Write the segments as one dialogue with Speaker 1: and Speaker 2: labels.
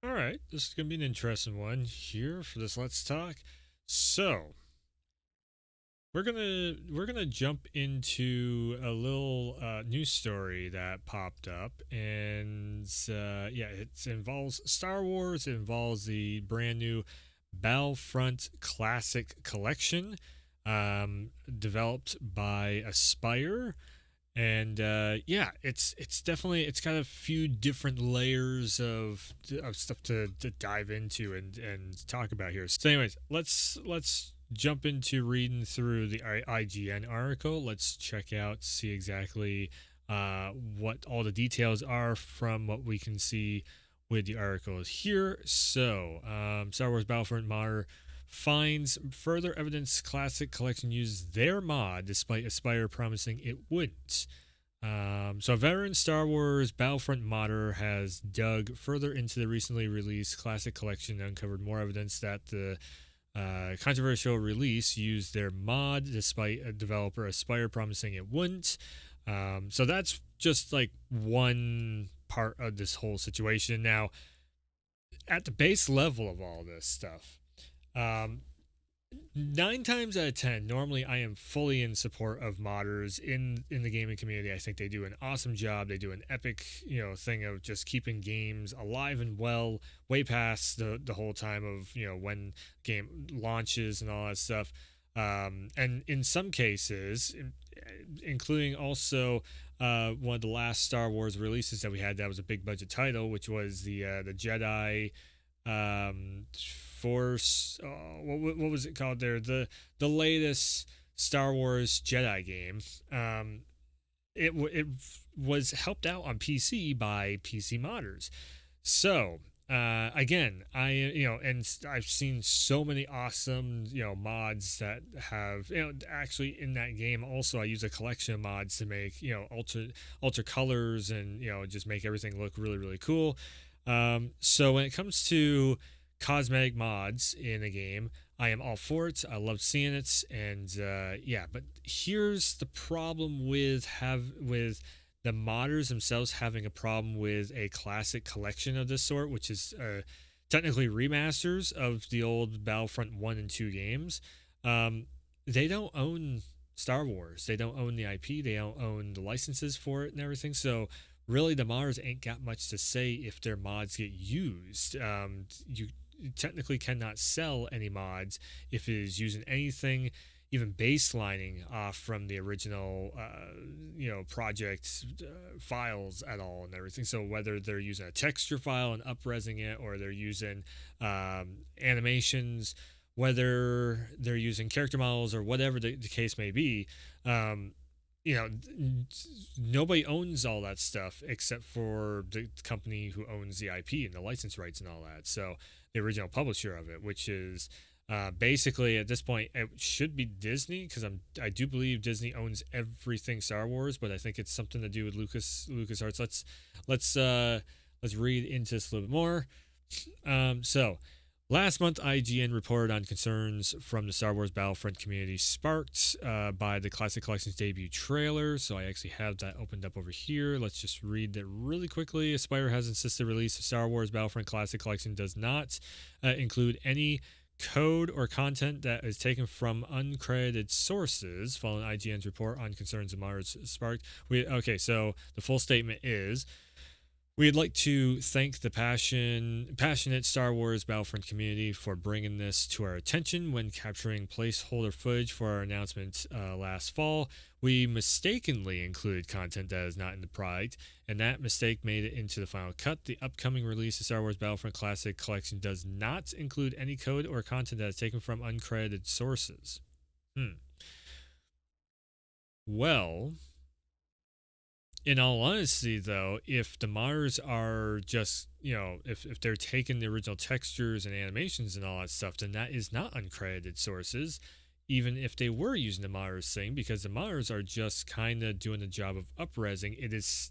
Speaker 1: All right, this is gonna be an interesting one here for this Let's Talk. So we're gonna jump into a little news story that popped up, and yeah, it involves Star Wars. It involves the brand new BattleFront Classic Collection, developed by Aspire. And yeah, it's definitely it's got a few different layers of stuff to dive into and talk about here. So, anyways, let's jump into reading through the IGN article. Let's check out, see exactly what all the details are from what we can see with the articles here. So, Star Wars Battlefront modder finds further evidence Classic Collection used their mod despite Aspire promising it wouldn't. So a veteran Star Wars Battlefront modder has dug further into the recently released Classic Collection and uncovered more evidence that the controversial release used their mod despite a developer Aspire promising it wouldn't. So that's just like one part of this whole situation. Now, at the base level of all this stuff, 9 times out of 10, normally I am fully in support of modders in the gaming community. I think they do an awesome job. They do an epic, thing of just keeping games alive and well, way past the whole time of when game launches and all that stuff. And in some cases, including also one of the last Star Wars releases that we had that was a big budget title, which was the Jedi Force. What was it called there? The latest Star Wars Jedi game. It was helped out on PC by PC modders. So again, and I've seen so many awesome mods that have actually in that game. Also, I use a collection of mods to make alter colors and just make everything look really really cool. So when it comes to cosmetic mods in a game, I am all for it. I love seeing it, and yeah. But here's the problem with the modders themselves having a problem with a classic collection of this sort, which is technically remasters of the old Battlefront 1 and 2 games. They don't own Star Wars. They don't own the IP. They don't own the licenses for it and everything. So really, the modders ain't got much to say if their mods get used. You technically cannot sell any mods if it is using anything even baselining off from the original project files at all and everything. So whether they're using a texture file and upresing it, or they're using animations, whether they're using character models, or whatever the case may be, nobody owns all that stuff except for the company who owns the IP and the license rights and all that. So the original publisher of it, which is basically at this point it should be Disney, because I do believe Disney owns everything Star Wars, but I think it's something to do with LucasArts. Let's read into this a little bit more. So last month, IGN reported on concerns from the Star Wars Battlefront community sparked by the Classic Collection's debut trailer. So I actually have that opened up over here. Let's just read that really quickly. Aspire has insisted the release of Star Wars Battlefront Classic Collection does not include any code or content that is taken from uncredited sources, following IGN's report on concerns of modders sparked. So the full statement is: we'd like to thank the passionate Star Wars Battlefront community for bringing this to our attention when capturing placeholder footage for our announcement last fall. We mistakenly included content that is not in the product, and that mistake made it into the final cut. The upcoming release of Star Wars Battlefront Classic Collection does not include any code or content that is taken from uncredited sources. Well, in all honesty, though, if the modders are just, if they're taking the original textures and animations and all that stuff, then that is not uncredited sources, even if they were using the modders thing, because the modders are just kind of doing the job of upresing. It is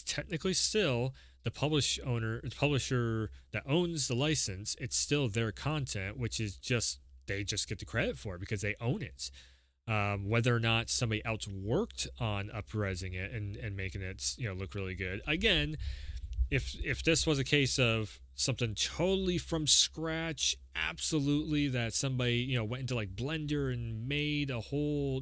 Speaker 1: technically still the publisher that owns the license. It's still their content, which is just, they just get the credit for it because they own it. Whether or not somebody else worked on upresing it and making it look really good. Again, if this was a case of something totally from scratch, absolutely, that somebody, went into like Blender and made a whole,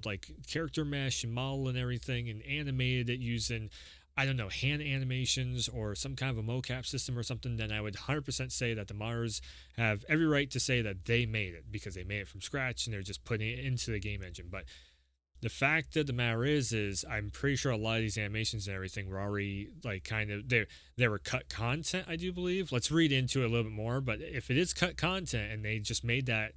Speaker 1: like character mesh and model and everything and animated it using, I don't know, hand animations or some kind of a mocap system or something, then I would 100% say that the modders have every right to say that they made it because they made it from scratch and they're just putting it into the game engine. But the fact of the matter is I'm pretty sure a lot of these animations and everything were already like kind of they were cut content, I do believe. Let's read into it a little bit more, but if it is cut content and they just made that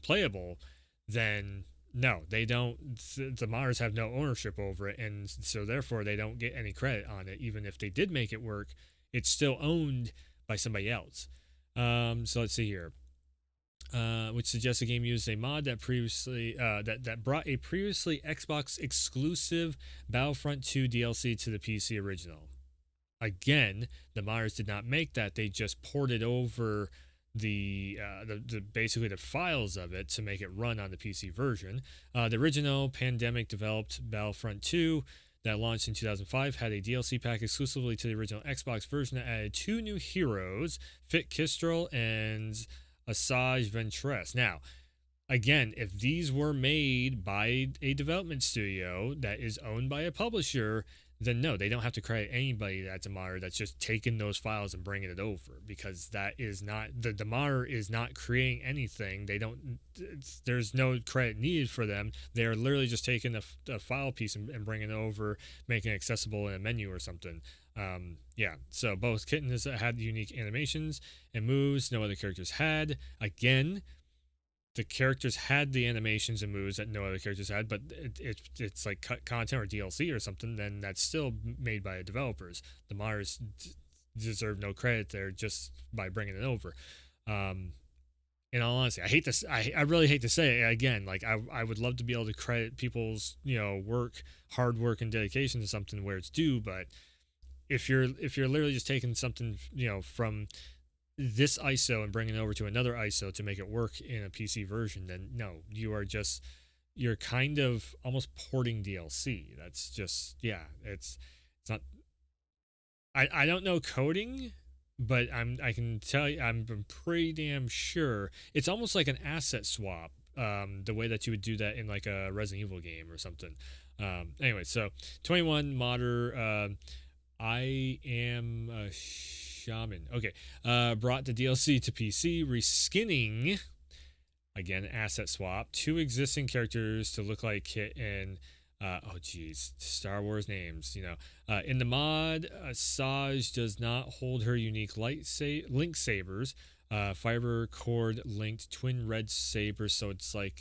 Speaker 1: playable, then no, they don't. The modders have no ownership over it, and so therefore they don't get any credit on it. Even if they did make it work, it's still owned by somebody else. So let's see here. Which suggests the game used a mod that previously that brought a previously Xbox exclusive Battlefront 2 DLC to the PC original. Again, the modders did not make that; they just ported over the basically the files of it to make it run on the PC version. The original pandemic developed Battlefront 2 that launched in 2005 had a DLC pack exclusively to the original Xbox version that added 2 new heroes, Fit Kistrel and Asajj Ventress. Now, again, if these were made by a development studio that is owned by a publisher, then no, they don't have to credit anybody that's a modder that's just taking those files and bringing it over, because that is not the modder is not creating anything. They don't. There's no credit needed for them. They're literally just taking a file piece and bringing it over, making it accessible in a menu or something. Yeah, so both Kittens had unique animations and moves no other characters had. Again, the characters had the animations and moves that no other characters had, but it's like cut content or DLC or something, then that's still made by the developers. The modders deserve no credit there just by bringing it over. In all honesty, I hate this. I really hate to say it again. Like I would love to be able to credit people's work, hard work, and dedication to something where it's due, but if you're literally just taking something from this ISO and bringing it over to another ISO to make it work in a PC version, then no, you're kind of almost porting DLC. That's just it's not. I don't know coding, but I can tell you I'm pretty damn sure it's almost like an asset swap. The way that you would do that in like a Resident Evil game or something. Anyway, so 21 modder. I am a shaman. Okay. Brought the DLC to PC, reskinning, again, asset swap, 2 existing characters to look like Kit and, Star Wars names, in the mod, Asajj does not hold her unique link sabers, fiber cord linked twin red sabers, so it's like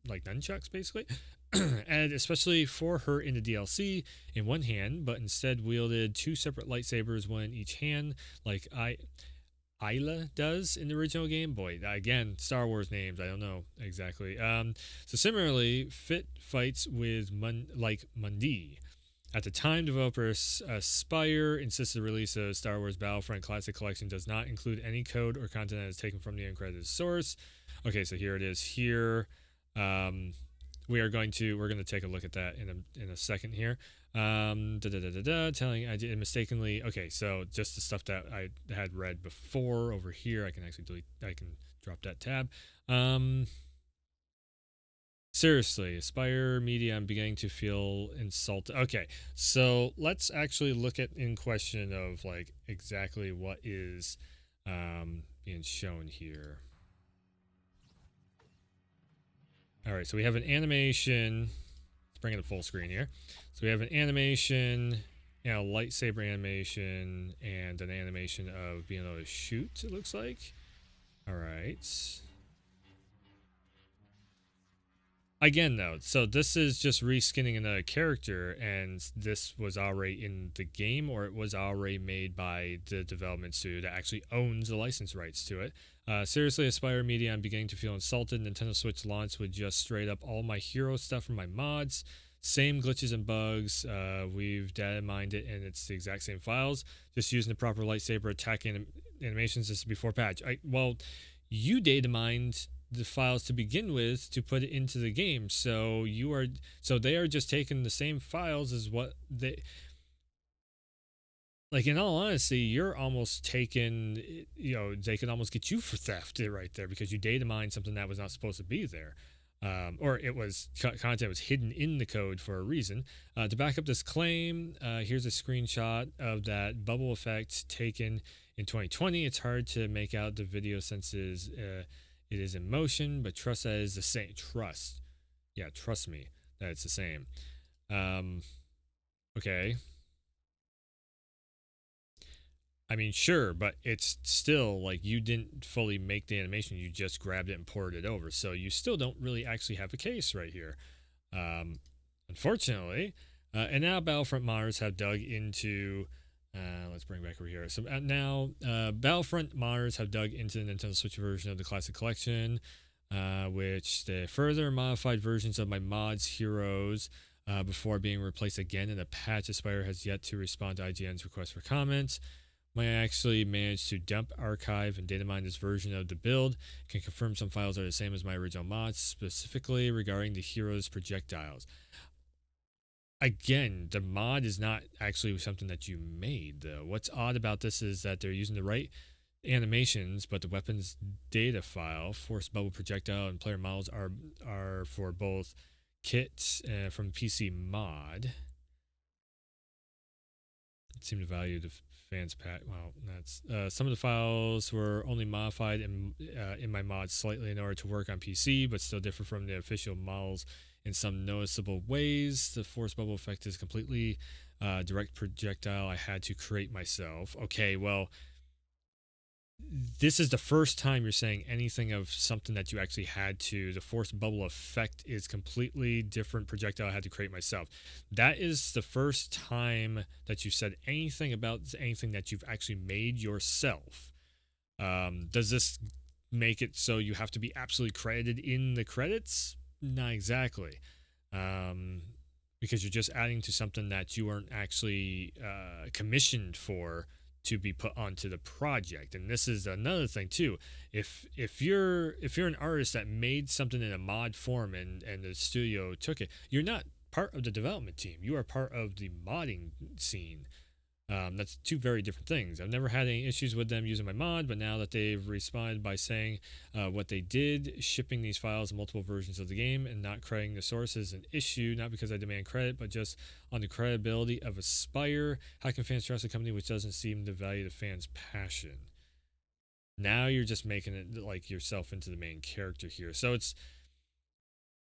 Speaker 1: nunchucks, basically. And especially for her in the DLC in one hand, but instead wielded 2 separate lightsabers, one in each hand, like Isla does in the original game. Boy, again, Star Wars names, I don't know exactly. So similarly, Fit fights with Mundi. At the time, developers Aspyr insisted the release of Star Wars Battlefront Classic Collection does not include any code or content that is taken from the uncredited source. Okay, so here it is here. We're going to take a look at that in a second here. Telling I did mistakenly. Okay, so just the stuff that I had read before over here. I can actually delete. I can drop that tab. Seriously, Aspyr Media, I'm beginning to feel insulted. Okay, so let's actually look at in question of like exactly what is being shown here. All right, so we have an animation. Let's bring it to full screen here. So we have an animation, a lightsaber animation, and an animation of being able to shoot, it looks like. All right. Again, though, so this is just reskinning another character, and this was already in the game, or it was already made by the development studio that actually owns the license rights to it. Seriously, Aspyr Media, I'm beginning to feel insulted. Nintendo Switch launched with just straight up all my hero stuff from my mods. Same glitches and bugs. We've data mined it, and it's the exact same files. Just using the proper lightsaber attack animations as before patch. Well, you data mined the files to begin with to put it into the game, so they are just taking the same files as what like in all honesty, you're almost taken. They could almost get you for theft right there because you data mined something that was not supposed to be there. Or it was content was hidden in the code for a reason. To back up this claim, here's a screenshot of that bubble effect taken in 2020. It's hard to make out the video since it is in motion, but trust that is the same. Trust me that it's the same. Okay. I mean, sure, but it's still like you didn't fully make the animation. You just grabbed it and poured it over. So you still don't really actually have a case right here. Unfortunately. And now Battlefront modders have dug into. Let's bring back over here. So now Battlefront modders have dug into the Nintendo Switch version of the Classic Collection, which the further modified versions of my mods heroes before being replaced again in a patch. Aspire has yet to respond to IGN's request for comments. I actually managed to dump, archive, and data mine this version of the build. Can confirm some files are the same as my original mods, specifically regarding the hero's projectiles. Again, the mod is not actually something that you made, though. What's odd about this is that they're using the right animations, but the weapons data file, force bubble projectile, and player models are for both kits from PC mod. It seemed to value the fans pack. Well, that's some of the files were only modified in my mods slightly in order to work on PC, but still differ from the official models in some noticeable ways. The force bubble effect is completely direct projectile I had to create myself. Okay, well, this is the first time you're saying anything of something that you actually had to. The force bubble effect is completely different projectile I had to create myself. That is the first time that you said anything about anything that you've actually made yourself. Does this make it so you have to be absolutely credited in the credits? Not exactly. Because you're just adding to something that you weren't actually commissioned for to be put onto the project. And this is another thing too. If you're an artist that made something in a mod form and the studio took it, you're not part of the development team. You are part of the modding scene. That's two very different things. I've never had any issues with them using my mod, but now that they've responded by saying what they did, shipping these files in multiple versions of the game and not crediting the source is an issue, not because I demand credit, but just on the credibility of Aspire. How can fans trust a company which doesn't seem to value the fans' passion? Now you're just making it like yourself into the main character here. So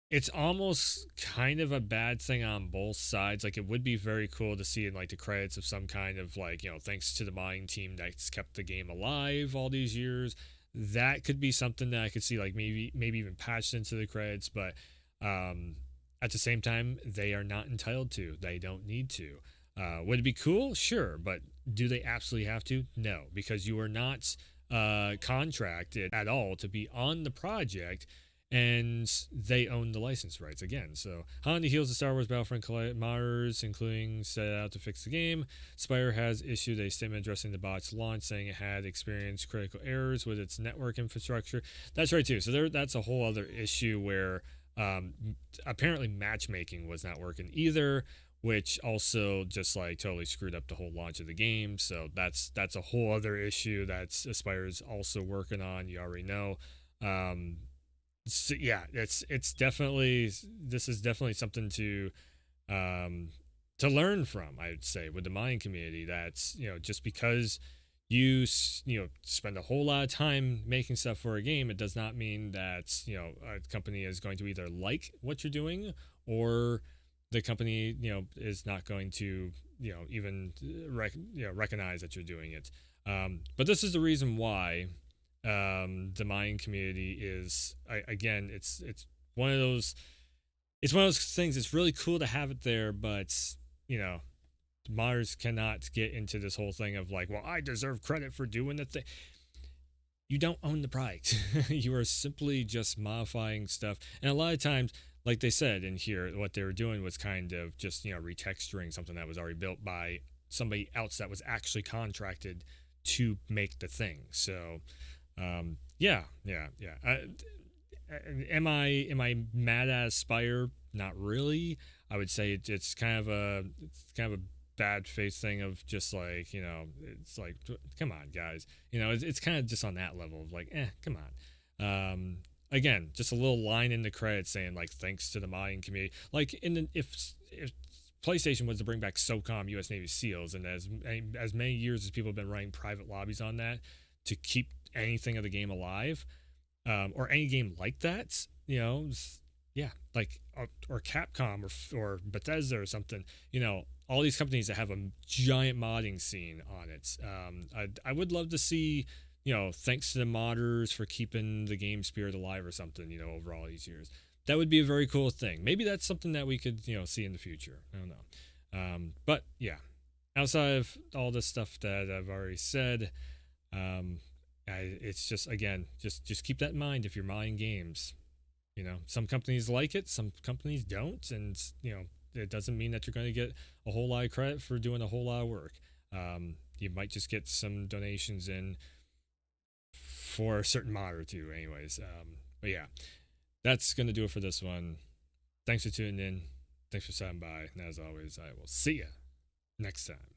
Speaker 1: it's almost kind of a bad thing on both sides. Like, it would be very cool to see in like the credits of some kind of like, thanks to the modding team that's kept the game alive all these years. That could be something that I could see, like maybe even patched into the credits, but at the same time, they are not entitled to. They don't need to. Would it be cool? Sure, but do they absolutely have to? No, because you are not contracted at all to be on the project, and they own the license rights again. So Honda heals the Star Wars Battlefront modders, including set out to fix the game. Spire has issued a statement addressing the bot's launch, saying it had experienced critical errors with its network infrastructure. That's right too. So that's a whole other issue where apparently matchmaking was not working either, which also just like totally screwed up the whole launch of the game. So that's a whole other issue that Aspire's also working on. You already know. So yeah, it's definitely, this is definitely something to learn from. I would say with the mining community, that's just because you spend a whole lot of time making stuff for a game, it does not mean that a company is going to either like what you're doing, or the company is not going to even recognize that you're doing it. But this is the reason why the mining community is, again, it's one of those things. It's really cool to have it there, but modders cannot get into this whole thing of like, well, I deserve credit for doing the thing. You don't own the product. You are simply just modifying stuff, and a lot of times, like they said in here, what they were doing was kind of just retexturing something that was already built by somebody else that was actually contracted to make the thing. So yeah. Am I mad at Aspire? Not really. I would say it's kind of a bad faith thing of just like, you know, it's like, come on, guys. You know, it's kind of just on that level of like, come on. Again, just a little line in the credits saying like, thanks to the modding community. Like, if PlayStation was to bring back SOCOM U.S. Navy SEALs, and as many years as people have been running private lobbies on that to keep anything of the game alive, or any game like that, you know, yeah, like or Capcom or Bethesda or something, you know, all these companies that have a giant modding scene on it. I would love to see, you know, thanks to the modders for keeping the game spirit alive or something, you know, over all these years. That would be a very cool thing. Maybe that's something that we could, you know, see in the future. I don't know. But yeah, outside of all the stuff that I've already said, it's just, again, just keep that in mind if you're modding games. You know, some companies like it, some companies don't, and you know, it doesn't mean that you're going to get a whole lot of credit for doing a whole lot of work. You might just get some donations in for a certain mod or two, anyways. But yeah, that's going to do it for this one. Thanks for tuning in. Thanks for stopping by. And as always, I will see you next time.